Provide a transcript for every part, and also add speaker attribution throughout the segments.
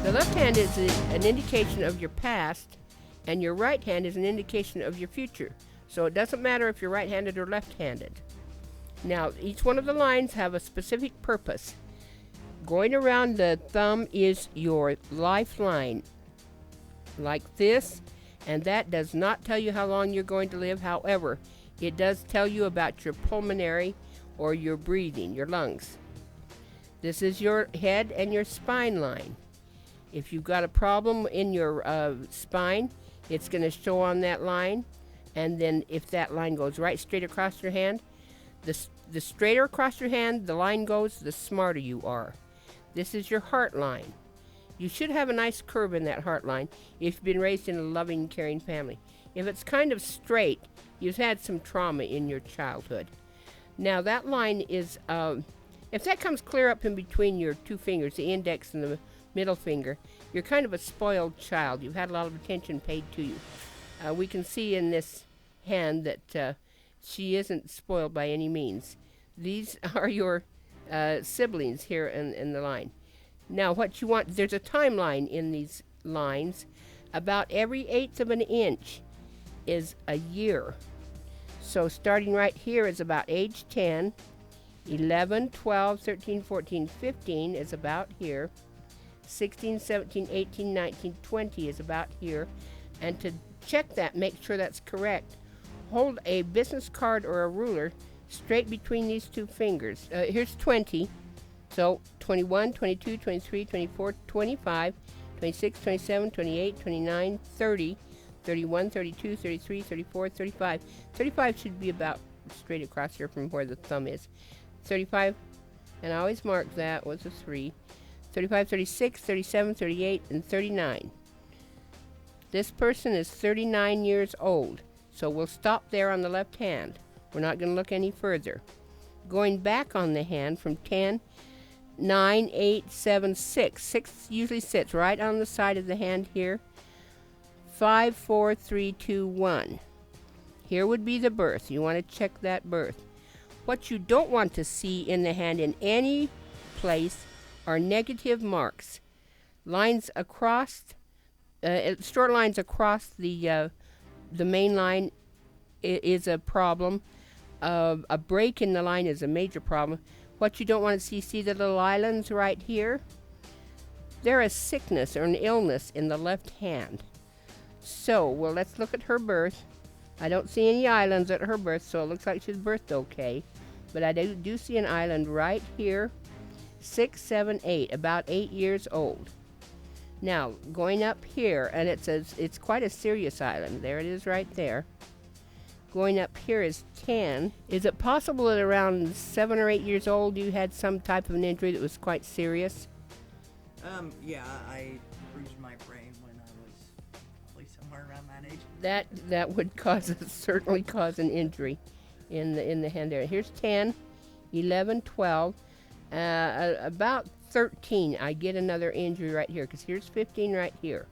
Speaker 1: The left hand is an indication of your past, and your right hand is an indication of your future. So it doesn't matter if you're right-handed or left-handed. Now, each one of the lines have a specific purpose. Going around the thumb is your lifeline, like this, and that does not tell you how long you're going to live. However, it does tell you about your pulmonary or your breathing, your lungs. This is your head and your spine line. If you've got a problem in your spine, it's going to show on that line. And then if that line goes right straight across your hand, the straighter across your hand the line goes, the smarter you are. This is your heart line. You should have a nice curve in that heart line if you've been raised in a loving, caring family. If it's kind of straight, you've had some trauma in your childhood. Now that line is, if that comes clear up in between your two fingers, the index and the middle finger, you're kind of a spoiled child. You've had a lot of attention paid to you. We can see in this hand that she isn't spoiled by any means. These are your siblings here in the line. Now what you want, there's a timeline in these lines. About every 1/8 of an inch is a year. So starting right here is about age 10, 11, 12, 13, 14, 15 is about here, 16, 17, 18, 19, 20 is about here. And to check that, make sure that's correct, hold a business card or a ruler straight between these two fingers. Here's 20. So 21, 22, 23, 24, 25, 26, 27, 28, 29, 30, 31, 32, 33, 34, 35. 35 should be about straight across here from where the thumb is. 35, and I always mark that with a 3. 35, 36, 37, 38, and 39. This person is 39 years old, so we'll stop there on the left hand. We're not going to look any further. Going back on the hand from 10, 9, 8, 7, 6. 6 usually sits right on the side of the hand here. 5, 4, 3, 2, 1. Here would be the birth. You want to check that birth. What you don't want to see in the hand in any place are negative marks. Lines across, short lines across the main line is a problem. A break in the line is a major problem. What you don't want to see the little islands right here? They're a sickness or an illness in the left hand. So, well, let's look at her birth. I don't see any islands at her birth, so it looks like she's birthed okay. But I do see an island right here, 6, 7, 8, about 8 years old. Now, going up here, and it's quite a serious island. There it is right there. Going up here is 10. Is it possible that around 7 or 8 years old you had some type of an injury that was quite serious?
Speaker 2: Yeah, I bruised my brain when I was probably somewhere around that age.
Speaker 1: That would certainly cause an injury in the hand area. Here's 10, 11, 12, about 13. I get another injury right here because here's 15 right here.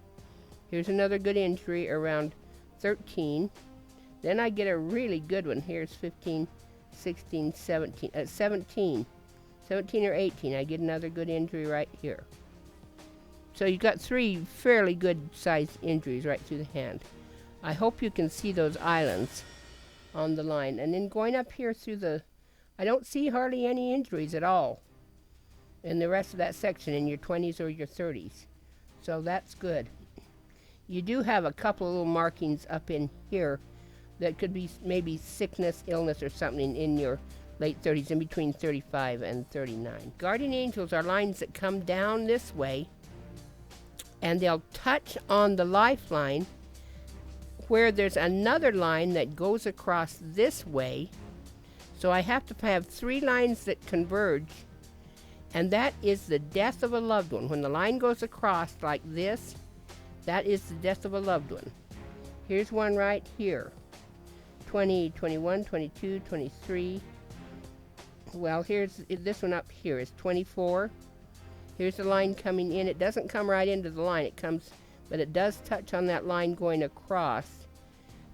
Speaker 1: Here's another good injury around 13. Then I get a really good one. Here's 15, 16, 17, 17 or 18. I get another good injury right here. So you've got 3 fairly good sized injuries right through the hand. I hope you can see those islands on the line. And then going up here through I don't see hardly any injuries at all in the rest of that section in your 20s or your 30s. So that's good. You do have a couple of little markings up in here that could be maybe sickness, illness, or something in your late 30s, in between 35 and 39. Guardian angels are lines that come down this way, and they'll touch on the lifeline where there's another line that goes across this way. So I have to have 3 lines that converge, and that is the death of a loved one. When the line goes across like this, that is the death of a loved one. Here's one right here. 20, 21, 22, 23. Well, here's this one up here is 24. Here's the line coming in. It doesn't come right into the line. It comes, but it does touch on that line going across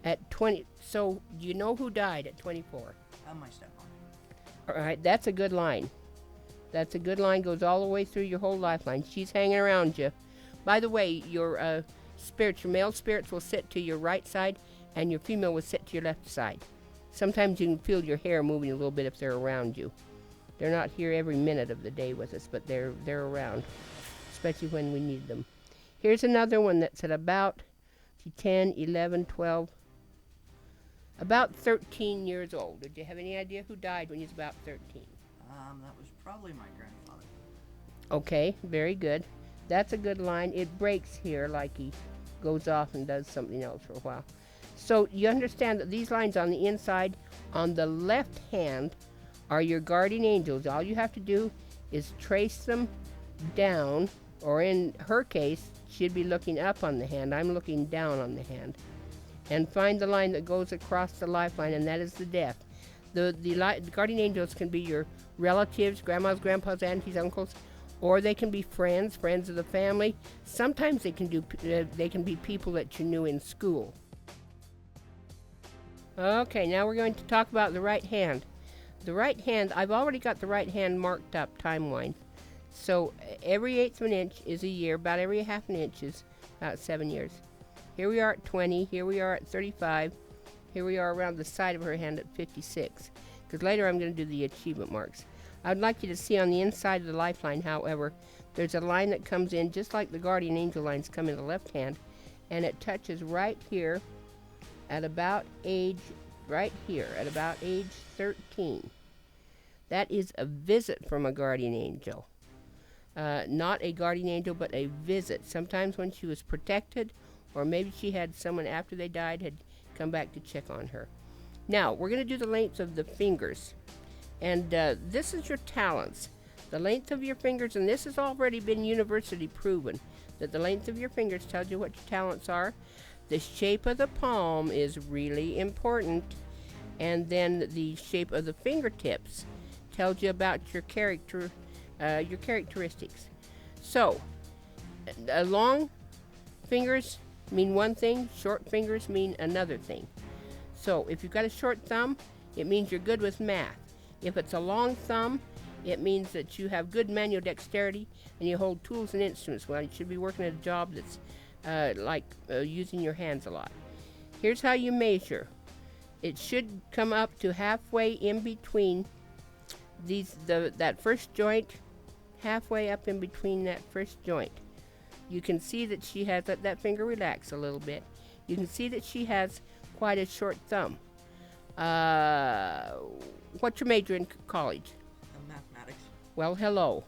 Speaker 1: at 20. So, do you know who died at 24?
Speaker 2: My stepmom.
Speaker 1: All right, that's a good line. That's a good line. Goes all the way through your whole lifeline. She's hanging around you. By the way, your spirits, your male spirits will sit to your right side, and your female will sit to your left side. Sometimes you can feel your hair moving a little bit if they're around you. They're not here every minute of the day with us, but they're around, especially when we need them. Here's another one that's at about 10, 11, 12, about 13 years old. Did you have any idea who died when he was about 13?
Speaker 2: That was probably my grandfather.
Speaker 1: Okay, very good. That's a good line. It breaks here like he goes off and does something else for a while. So you understand that these lines on the inside, on the left hand, are your guardian angels. All you have to do is trace them down, or in her case, she'd be looking up on the hand. I'm looking down on the hand. And find the line that goes across the lifeline, and that is the death. The guardian angels can be your relatives, grandmas, grandpas, aunties, uncles, or they can be friends of the family. Sometimes they can be people that you knew in school. Okay, now we're going to talk about the right hand. The right hand, I've already got the right hand marked up time-wise. So every 1/8 of an inch is a year. About every 1/2 an inch is about 7 years. Here we are at 20. Here we are at 35. Here we are around the side of her hand at 56. Because later I'm going to do the achievement marks. I'd like you to see on the inside of the lifeline, however, there's a line that comes in just like the guardian angel lines come in the left hand. And it touches right here at about age 13. That is a visit from a guardian angel. Not a guardian angel, but a visit. Sometimes when she was protected, or maybe she had someone after they died had come back to check on her. Now, we're going to do the lengths of the fingers. And this is your talents. The length of your fingers, and this has already been universally proven, that the length of your fingers tells you what your talents are. The shape of the palm is really important. And then the shape of the fingertips tells you about your characteristics. So, long fingers mean one thing, short fingers mean another thing. So, if you've got a short thumb, it means you're good with math. If it's a long thumb, it means that you have good manual dexterity and you hold tools and instruments well. You should be working at a job that's using your hands a lot. Here's how you measure. It should come up to halfway in between that first joint, halfway up in between that first joint. You can see that she has, let that finger relax a little bit. You can see that she has quite a short thumb. What's your major in college?
Speaker 2: Mathematics.
Speaker 1: Well, hello.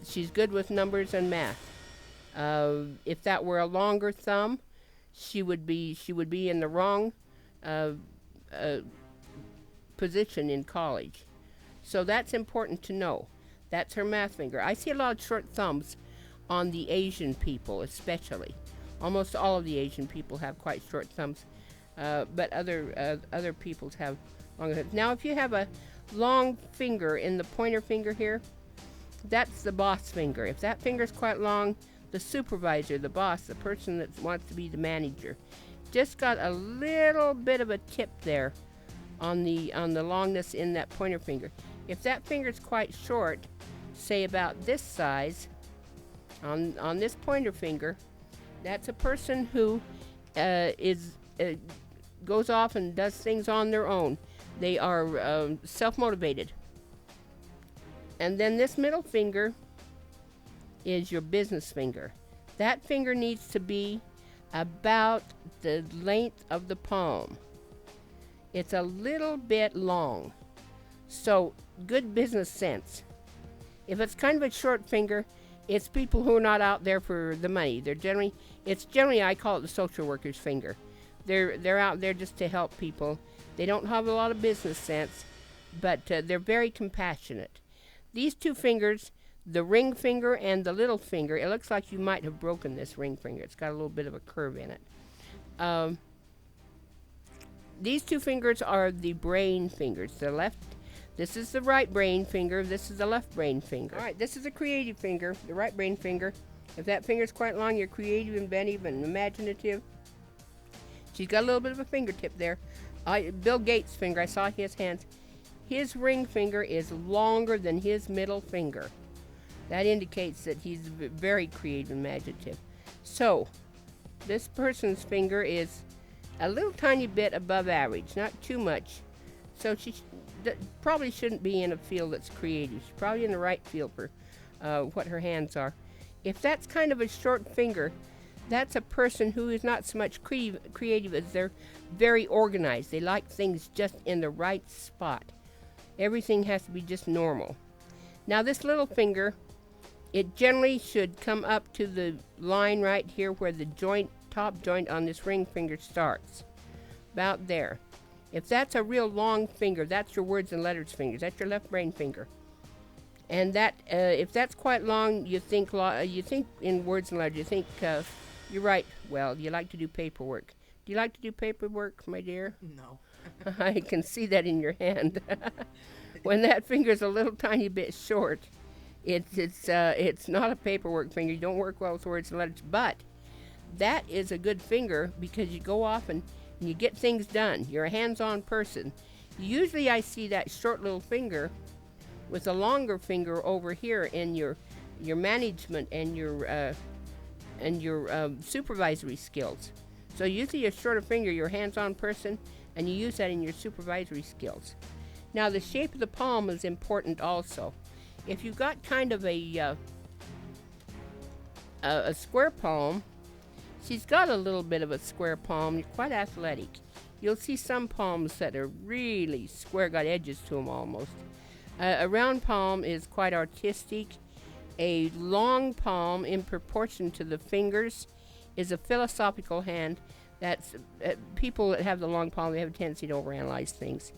Speaker 1: She's good with numbers and math. If that were a longer thumb, she would be in the wrong position in college. So that's important to know. That's her math finger. I see a lot of short thumbs on the Asian people, especially. Almost all of the Asian people have quite short thumbs, but other peoples have longer thumbs. Now, if you have a long finger in the pointer finger here, that's the boss finger. If that finger's quite long, the supervisor, the boss, the person that wants to be the manager, just got a little bit of a tip there on the longness in that pointer finger. If that finger's quite short, say about this size, on this pointer finger, that's a person who goes off and does things on their own. They are self-motivated. And then this middle finger is your business finger. That finger needs to be about the length of the palm. It's a little bit long. So, good business sense. If it's kind of a short finger, it's people who are not out there for the money. It's generally, I call it the social worker's finger. They're out there just to help people. They don't have a lot of business sense, but they're very compassionate. These two fingers, the ring finger and the little finger, it looks like you might have broken this ring finger. It's got a little bit of a curve in it. These two fingers are the brain fingers. This is the right brain finger. This is the left brain finger. All right, this is the creative finger, the right brain finger. If that finger's quite long, you're creative, inventive, and imaginative. She's got a little bit of a fingertip there. Bill Gates' finger, I saw his hands. His ring finger is longer than his middle finger. That indicates that he's very creative and imaginative. So, this person's finger is a little tiny bit above average, not too much. So she probably shouldn't be in a field that's creative. She's probably in the right field for what her hands are. If that's kind of a short finger, that's a person who is not so much creative as they're very organized. They like things just in the right spot. Everything has to be just normal. Now this little finger, it generally should come up to the line right here where the top joint on this ring finger starts. About there. If that's a real long finger, that's your words and letters finger. That's your left brain finger. And that, if that's quite long, you think in words and letters. You think you're right. Well, you like to do paperwork. Do you like to do paperwork, my dear?
Speaker 2: No.
Speaker 1: I can see that in your hand. When that finger's a little tiny bit short, it's not a paperwork finger. You don't work well with words and letters, but that is a good finger because you go off and you get things done. You're a hands-on person. Usually I see that short little finger with a longer finger over here in your management and your supervisory skills. So usually a shorter finger, you're a hands-on person, and you use that in your supervisory skills. Now the shape of the palm is important also. If you've got kind of a square palm, she's got a little bit of a square palm. You're quite athletic. You'll see some palms that are really square, got edges to them almost. A round palm is quite artistic. A long palm, in proportion to the fingers, is a philosophical hand. That's people that have the long palm, they have a tendency to overanalyze things.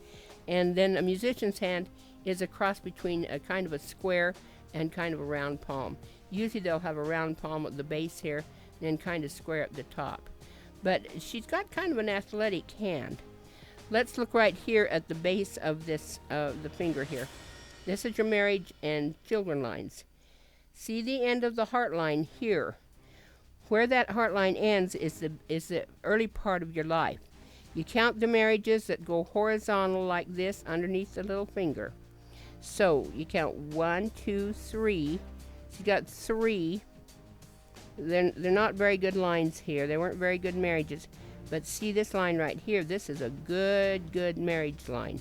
Speaker 1: And then a musician's hand is a cross between a kind of a square and kind of a round palm. Usually they'll have a round palm at the base here, and then kind of square at the top. But she's got kind of an athletic hand. Let's look right here at the base of this, the finger here. This is your marriage and children lines. See the end of the heart line here. Where that heart line ends is the early part of your life. You count the marriages that go horizontal like this underneath the little finger. So you count 1, 2, 3. She's got 3. They're not very good lines here. They weren't very good marriages. But see this line right here? This is a good marriage line.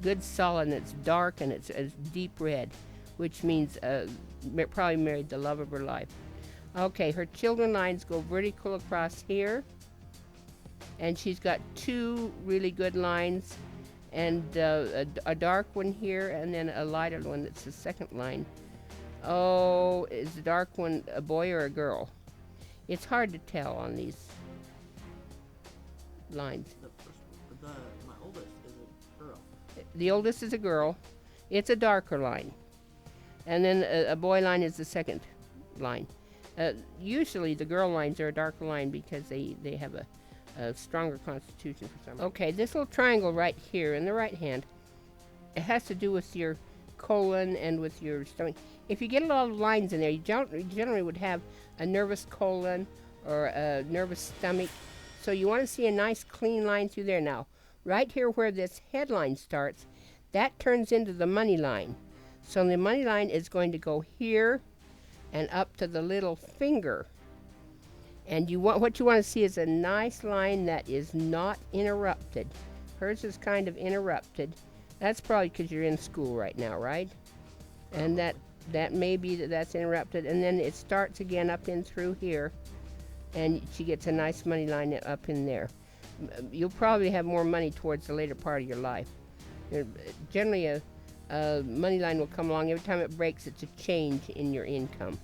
Speaker 1: Good solid, and it's dark, and it's deep red, which means probably married the love of her life. Okay, her children lines go vertical across here. And she's got 2 really good lines, and a dark one here, and then a lighter one that's the second line. Oh, is the dark one a boy or a girl? It's hard to tell on these lines.
Speaker 2: My oldest is a girl.
Speaker 1: The oldest is a girl. It's a darker line. And then a boy line is the second line. Usually the girl lines are a darker line because they have a stronger constitution for some reason. Okay, this little triangle right here in the right hand, it has to do with your colon and with your stomach. If you get a lot of lines in there, you generally would have a nervous colon or a nervous stomach. So you want to see a nice clean line through there. Now, right here where this headline starts, that turns into the money line. So the money line is going to go here and up to the little finger. And what you want to see is a nice line that is not interrupted. Hers is kind of interrupted. That's probably because you're in school right now, right? And that may be that's interrupted. And then it starts again up in through here. And she gets a nice money line up in there. You'll probably have more money towards the later part of your life. Generally, a money line will come along. Every time it breaks, it's a change in your income.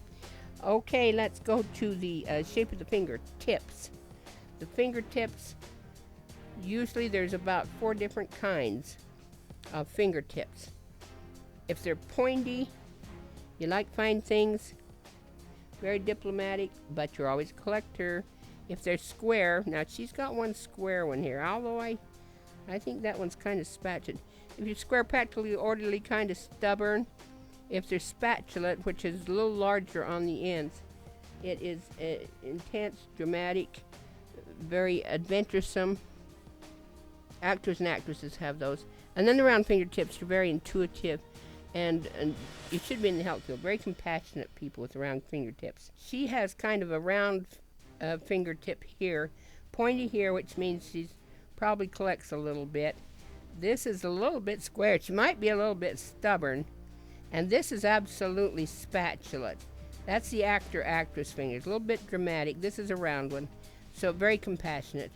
Speaker 1: Okay, let's go to the shape of the finger tips. The fingertips, usually there's about 4 different kinds of fingertips. If they're pointy, you like fine things, very diplomatic, but you're always a collector. If they're square, now she's got one square one here, although I think that one's kind of spatulate. If you're square, practically orderly, kind of stubborn. If they're spatulate, which is a little larger on the ends, it is intense, dramatic, very adventuresome. Actors and actresses have those. And then the round fingertips are very intuitive. and you should be in the health field. Very compassionate people with round fingertips. She has kind of a round fingertip here, pointy here, which means she's probably collects a little bit. This is a little bit square. She might be a little bit stubborn. And this is absolutely spatulate. That's the actor-actress fingers. A little bit dramatic. This is a round one. So very compassionate.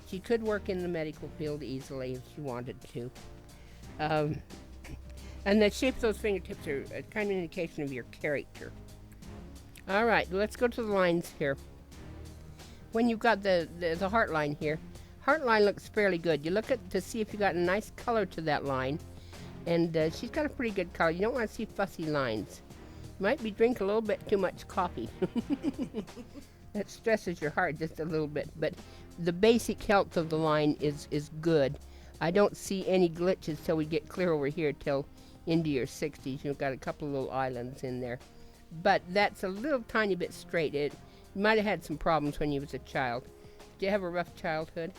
Speaker 1: She could work in the medical field easily if she wanted to. And the shape of those fingertips are a kind of indication of your character. All right, let's go to the lines here. When you've got the heart line here, heart line looks fairly good. You look at to see if you got a nice color to that line. And she's got a pretty good color. You don't want to see fussy lines. Might be drinking a little bit too much coffee. That stresses your heart just a little bit. But the basic health of the line is good. I don't see any glitches till we get clear over here till into your 60s. You've got a couple of little islands in there. But that's a little tiny bit straight. You might have had some problems when you was a child. Did you have a rough childhood?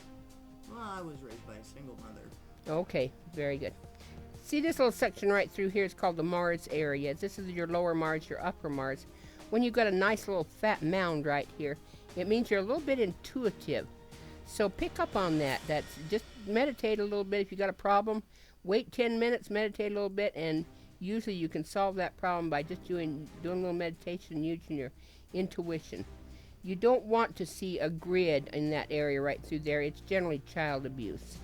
Speaker 2: Well, I was raised by a single mother.
Speaker 1: Okay, very good. See this little section right through here is called the Mars area. This is your lower Mars, your upper Mars. When you've got a nice little fat mound right here, it means you're a little bit intuitive. So pick up on that. That's just meditate a little bit. If you got a problem, wait 10 minutes, meditate a little bit, and usually you can solve that problem by just doing a little meditation, using your intuition. You don't want to see a grid in that area right through there. It's generally child abuse.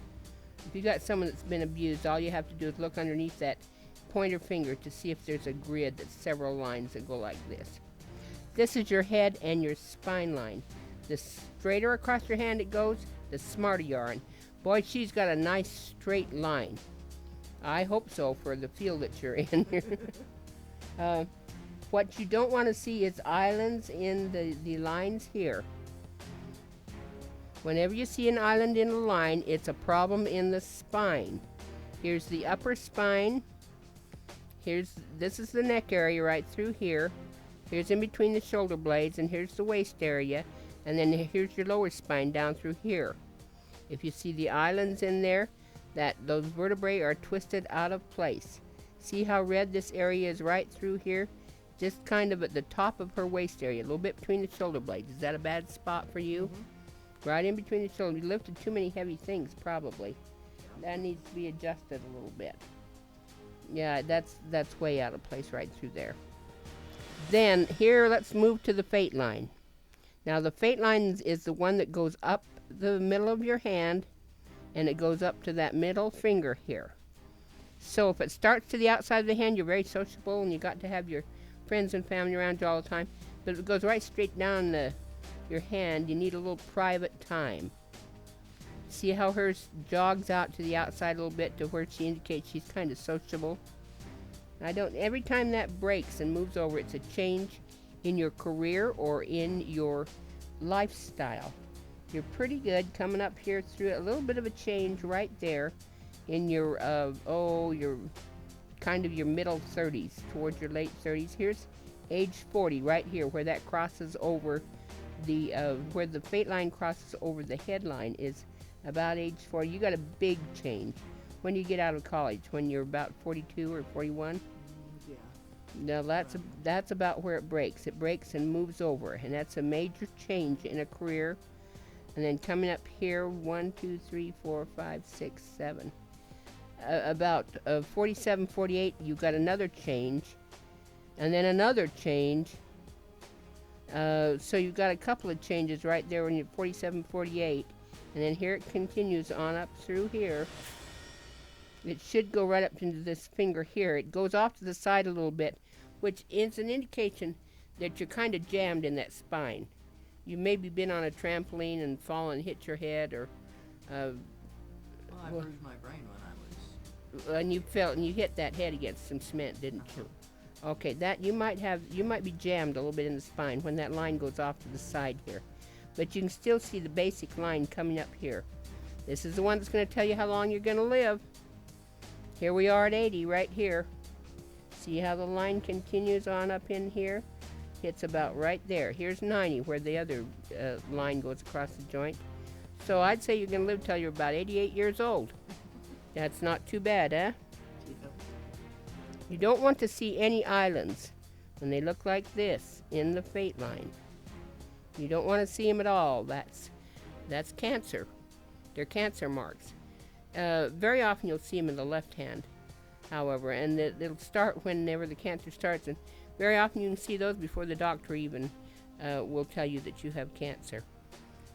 Speaker 1: If you got someone that's been abused, all you have to do is look underneath that pointer finger to see if there's a grid that's several lines that go like this. This is your head and your spine line. The straighter across your hand it goes, the smarter you are. And boy, she's got a nice straight line. I hope so for the field that you're in here. What you don't want to see is islands in the lines here. Whenever you see an island in a line, it's a problem in the spine. Here's the upper spine. This is the neck area right through here. Here's in between the shoulder blades, and here's the waist area. And then here's your lower spine down through here. If you see the islands in there, those vertebrae are twisted out of place. See how red this area is right through here? Just kind of at the top of her waist area, a little bit between the shoulder blades. Is that a bad spot for you? Mm-hmm. Right in between the shoulders. You lifted too many heavy things, probably. That needs to be adjusted a little bit. Yeah, that's way out of place right through there. Then, here, let's move to the fate line. Now, the fate line is the one that goes up the middle of your hand, and it goes up to that middle finger here. So, if it starts to the outside of the hand, you're very sociable, and you got to have your friends and family around you all the time. But if it goes right straight down your hand, you need a little private time. See how hers jogs out to the outside a little bit to where she indicates she's kind of sociable? Every time that breaks and moves over, it's a change in your career or in your lifestyle. You're pretty good coming up here through a little bit of a change right there in your kind of your middle 30s towards your late 30s. Here's age 40 right here where that crosses over where the fate line crosses over the headline is about age 40. You got a big change when you get out of college, when you're about 42 or 41.
Speaker 2: Yeah.
Speaker 1: Now that's about where it breaks. It breaks and moves over, and that's a major change in a career. And then coming up here, 1, 2, 3, 4, 5, 6, 7. About 47, 48, you got another change, and then another change. So you've got a couple of changes right there when you're 47, 48. And then here it continues on up through here. It should go right up into this finger here. It goes off to the side a little bit, which is an indication that you're kind of jammed in that spine. You maybe been on a trampoline and fallen and hit your head, or
Speaker 2: Well, I bruised my brain when I was...
Speaker 1: and you fell and you hit that head against some cement, didn't you? Okay, that you might be jammed a little bit in the spine when that line goes off to the side here. But you can still see the basic line coming up here. This is the one that's going to tell you how long you're going to live. Here we are at 80 right here. See how the line continues on up in here? It's about right there. Here's 90 where the other line goes across the joint. So I'd say you're going to live till you're about 88 years old. That's not too bad, eh? You don't want to see any islands when they look like this in the fate line. You don't want to see them at all. That's cancer. They're cancer marks. Very often you'll see them in the left hand, however, and it'll start whenever the cancer starts, and very often you can see those before the doctor even will tell you that you have cancer.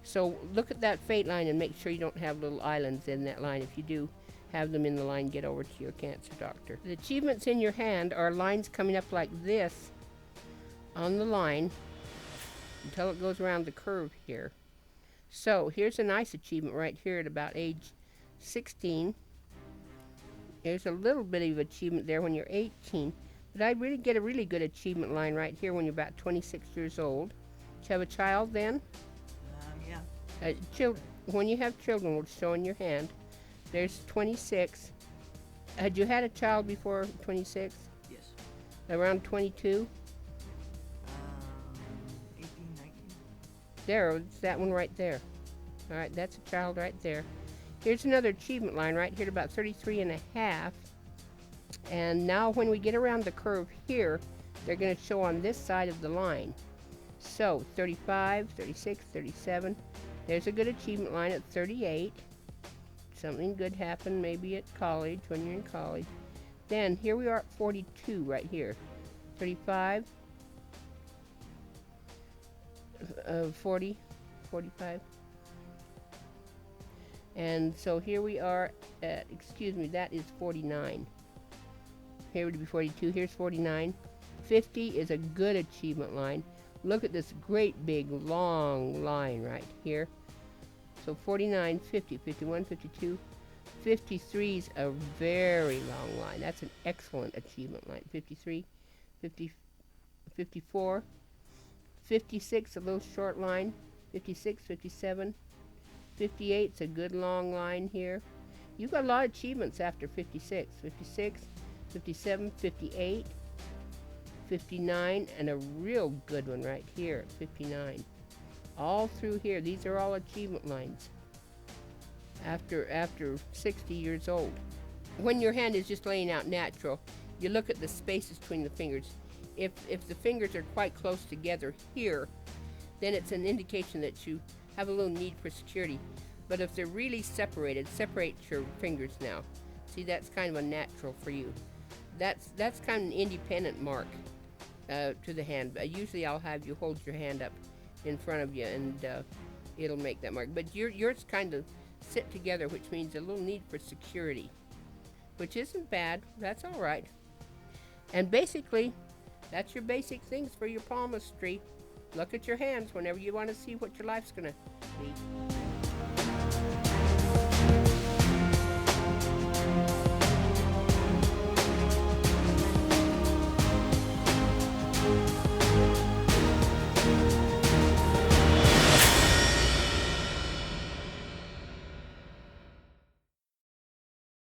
Speaker 1: So look at that fate line and make sure you don't have little islands in that line. If you do have them in the line, get over to your cancer doctor. The achievements in your hand are lines coming up like this on the line until it goes around the curve here. So here's a nice achievement right here at about age 16. There's a little bit of achievement there when you're 18. But I really get a really good achievement line right here when you're about 26 years old. Do you have a child then?
Speaker 2: Yeah.
Speaker 1: When you have children, will show in your hand. There's 26. Had you had a child before 26?
Speaker 2: Yes.
Speaker 1: Around 22?
Speaker 2: 18, 19.
Speaker 1: There, it's that one right there. All right, that's a child right there. Here's another achievement line right here at about 33 and a half. And now when we get around the curve here, they're going to show on this side of the line. So 35, 36, 37. There's a good achievement line at 38. Something good happened maybe at college, when you're in college. Then here we are at 42 right here. 35, 40, 45. And so here we are at, excuse me, that is 49. Here would be 42, here's 49. 50 is a good achievement line. Look at this great big long line right here. So 49, 50, 51, 52, 53 is a very long line. That's an excellent achievement line. 53, 50, 54, 56, a little short line. 56, 57, 58 is a good long line here. You've got a lot of achievements after 56. 56, 57, 58, 59, and a real good one right here at 59. All through here, these are all achievement lines after 60 years old. When your hand is just laying out natural, you look at the spaces between the fingers. If the fingers are quite close together here, then it's an indication that you have a little need for security. But if they're really separated, separate your fingers now. See, that's kind of a natural for you. That's kind of an independent mark to the hand. Usually I'll have you hold your hand up in front of you and it'll make that mark. But yours kind of sit together, which means a little need for security, which isn't bad. That's all right. And basically, that's your basic things for your palmistry. Look at your hands whenever you want to see what your life's going to be.